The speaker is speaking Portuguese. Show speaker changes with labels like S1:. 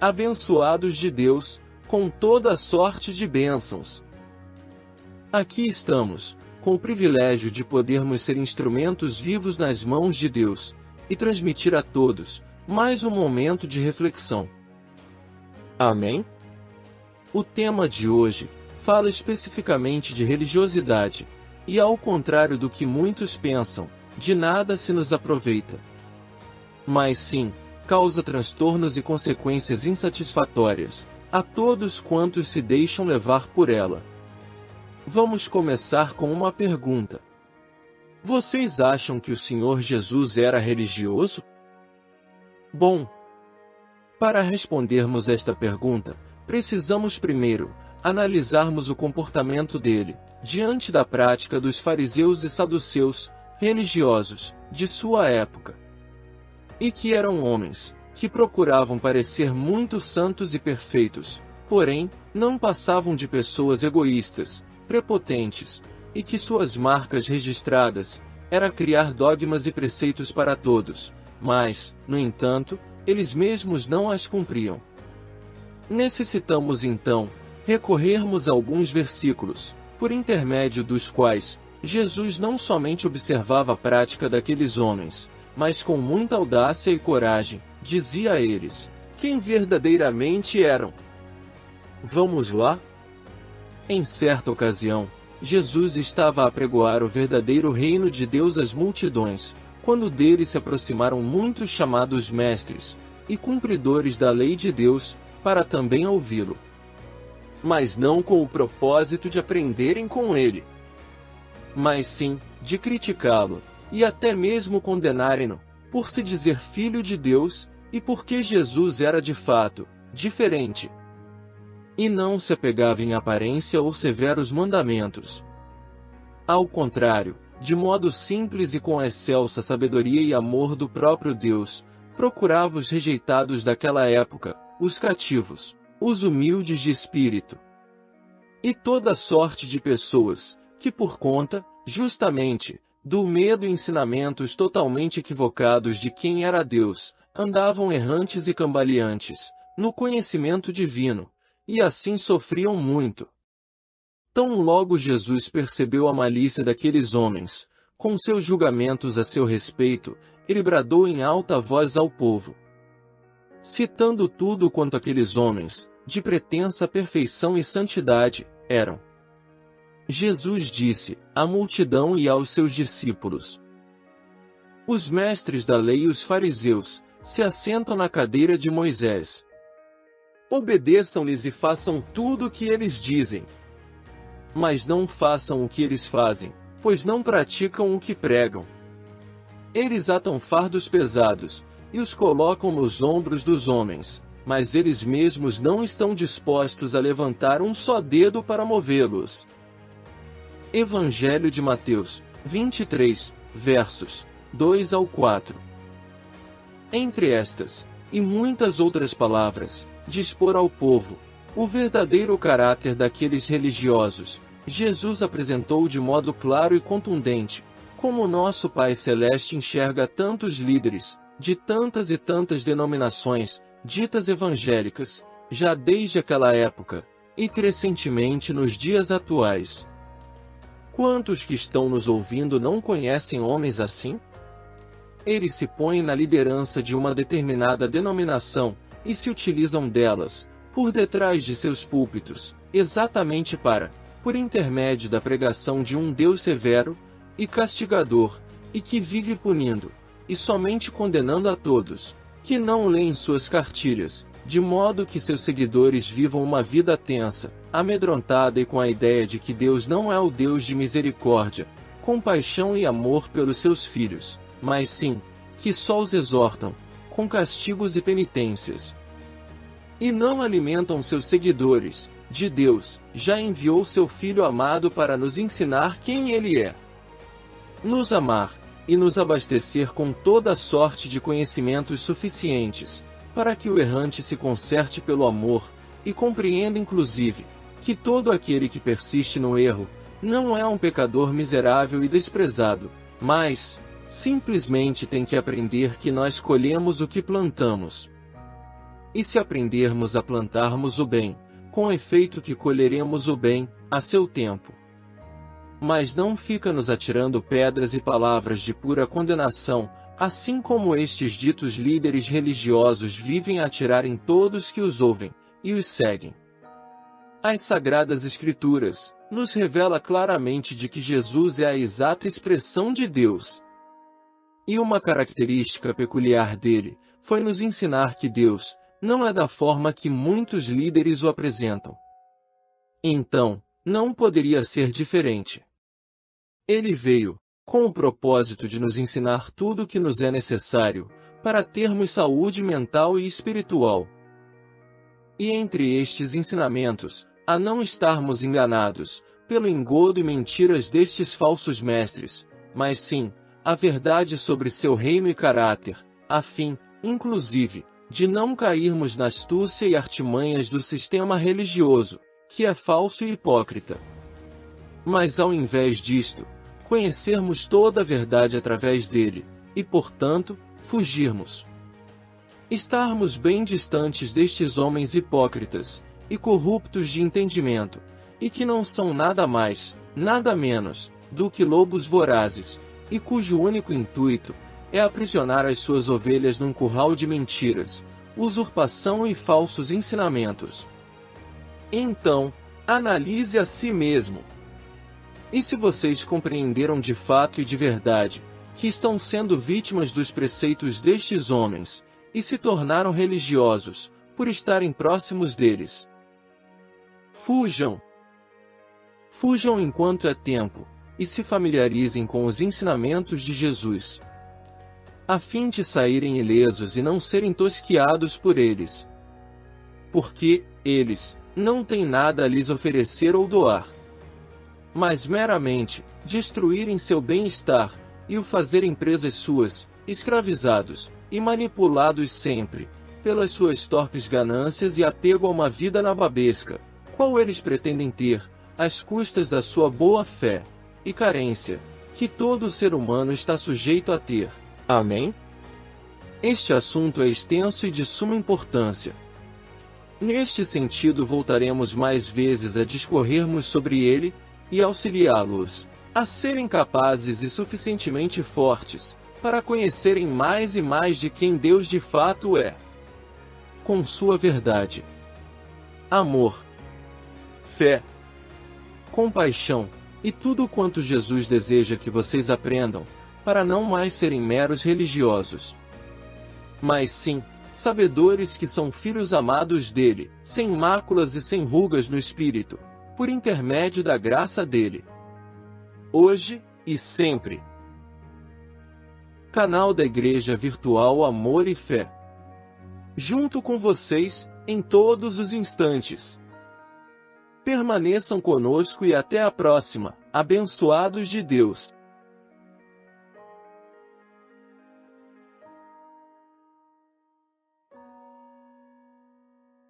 S1: abençoados de Deus, com toda sorte de bênçãos. Aqui estamos, com o privilégio de podermos ser instrumentos vivos nas mãos de Deus, e transmitir a todos, mais um momento de reflexão. Amém? O tema de hoje fala especificamente de religiosidade, e ao contrário do que muitos pensam, de nada se nos aproveita. Mas sim, causa transtornos e consequências insatisfatórias a todos quantos se deixam levar por ela. Vamos começar com uma pergunta. Vocês acham que o Senhor Jesus era religioso? Bom, para respondermos esta pergunta, precisamos primeiro analisarmos o comportamento dele, diante da prática dos fariseus e saduceus, religiosos, de sua época. E que eram homens, que procuravam parecer muito santos e perfeitos, porém, não passavam de pessoas egoístas, prepotentes, e que suas marcas registradas era criar dogmas e preceitos para todos, mas, no entanto, eles mesmos não as cumpriam. Necessitamos então recorrermos a alguns versículos, por intermédio dos quais Jesus não somente observava a prática daqueles homens, mas com muita audácia e coragem, dizia a eles quem verdadeiramente eram. Vamos lá? Em certa ocasião, Jesus estava a apregoar o verdadeiro reino de Deus às multidões, quando dele se aproximaram muitos chamados mestres e cumpridores da lei de Deus, para também ouvi-lo. Mas não com o propósito de aprenderem com ele, mas sim de criticá-lo, e até mesmo condenarem-no, por se dizer filho de Deus, e porque Jesus era de fato diferente, e não se apegava em aparência ou severos mandamentos. Ao contrário, de modo simples e com a excelsa sabedoria e amor do próprio Deus, procurava os rejeitados daquela época, os cativos, os humildes de espírito, e toda sorte de pessoas, que por conta, justamente, do medo e ensinamentos totalmente equivocados de quem era Deus, andavam errantes e cambaleantes, no conhecimento divino, e assim sofriam muito. Tão logo Jesus percebeu a malícia daqueles homens, com seus julgamentos a seu respeito, ele bradou em alta voz ao povo, citando tudo quanto aqueles homens, de pretensa perfeição e santidade, eram. Jesus disse à multidão e aos seus discípulos: os mestres da lei e os fariseus se assentam na cadeira de Moisés. Obedeçam-lhes e façam tudo o que eles dizem. Mas não façam o que eles fazem, pois não praticam o que pregam. Eles atam fardos pesados, e os colocam nos ombros dos homens, mas eles mesmos não estão dispostos a levantar um só dedo para movê-los. Evangelho de Mateus, 23, versos 2 ao 4. Entre estas, e muitas outras palavras, de expor ao povo o verdadeiro caráter daqueles religiosos, Jesus apresentou de modo claro e contundente como o nosso Pai Celeste enxerga tantos líderes, de tantas e tantas denominações, ditas evangélicas, já desde aquela época, e crescentemente nos dias atuais. Quantos que estão nos ouvindo não conhecem homens assim? Eles se põem na liderança de uma determinada denominação, e se utilizam delas, por detrás de seus púlpitos, exatamente para, por intermédio da pregação de um Deus severo e castigador, e que vive punindo, e somente condenando a todos, que não leem suas cartilhas, de modo que seus seguidores vivam uma vida tensa, amedrontada e com a ideia de que Deus não é o Deus de misericórdia, compaixão e amor pelos seus filhos, mas sim, que só os exortam, com castigos e penitências. E não alimentam seus seguidores, de Deus, já enviou seu Filho amado para nos ensinar quem Ele é. Nos amar, e nos abastecer com toda sorte de conhecimentos suficientes, para que o errante se conserte pelo amor, e compreenda inclusive, que todo aquele que persiste no erro, não é um pecador miserável e desprezado, mas, simplesmente tem que aprender que nós colhemos o que plantamos. E se aprendermos a plantarmos o bem, com efeito que colheremos o bem, a seu tempo. Mas não fica nos atirando pedras e palavras de pura condenação, assim como estes ditos líderes religiosos vivem a atirar em todos que os ouvem, e os seguem. As Sagradas Escrituras nos revela claramente de que Jesus é a exata expressão de Deus. E uma característica peculiar dele foi nos ensinar que Deus não é da forma que muitos líderes o apresentam. Então, não poderia ser diferente. Ele veio com o propósito de nos ensinar tudo o que nos é necessário para termos saúde mental e espiritual. E entre estes ensinamentos, a não estarmos enganados pelo engodo e mentiras destes falsos mestres, mas sim, a verdade sobre seu reino e caráter, a fim, inclusive, de não cairmos na astúcia e artimanhas do sistema religioso, que é falso e hipócrita. Mas ao invés disto, conhecermos toda a verdade através dele, e portanto, fugirmos. Estarmos bem distantes destes homens hipócritas, e corruptos de entendimento, e que não são nada mais, nada menos, do que lobos vorazes, e cujo único intuito é aprisionar as suas ovelhas num curral de mentiras, usurpação e falsos ensinamentos. Então, analise a si mesmo. E se vocês compreenderam de fato e de verdade, que estão sendo vítimas dos preceitos destes homens, e se tornaram religiosos, por estarem próximos deles? Fujam! Fujam enquanto é tempo, e se familiarizem com os ensinamentos de Jesus, a fim de saírem ilesos e não serem tosquiados por eles. Porque eles não têm nada a lhes oferecer ou doar, mas meramente destruírem seu bem-estar, e o fazerem presas suas, escravizados e manipulados sempre, pelas suas torpes ganâncias e apego a uma vida nababesca, qual eles pretendem ter, às custas da sua boa fé e carência, que todo ser humano está sujeito a ter. Amém? Este assunto é extenso e de suma importância. Neste sentido voltaremos mais vezes a discorrermos sobre ele, e auxiliá-los a serem capazes e suficientemente fortes para conhecerem mais e mais de quem Deus de fato é. Com sua verdade, amor, fé, compaixão, e tudo quanto Jesus deseja que vocês aprendam, para não mais serem meros religiosos, mas sim, sabedores que são filhos amados dele, sem máculas e sem rugas no espírito, por intermédio da graça dele. Hoje e sempre. Canal da Igreja Virtual Amor e Fé. Junto com vocês, em todos os instantes. Permaneçam conosco e até a próxima, abençoados de Deus.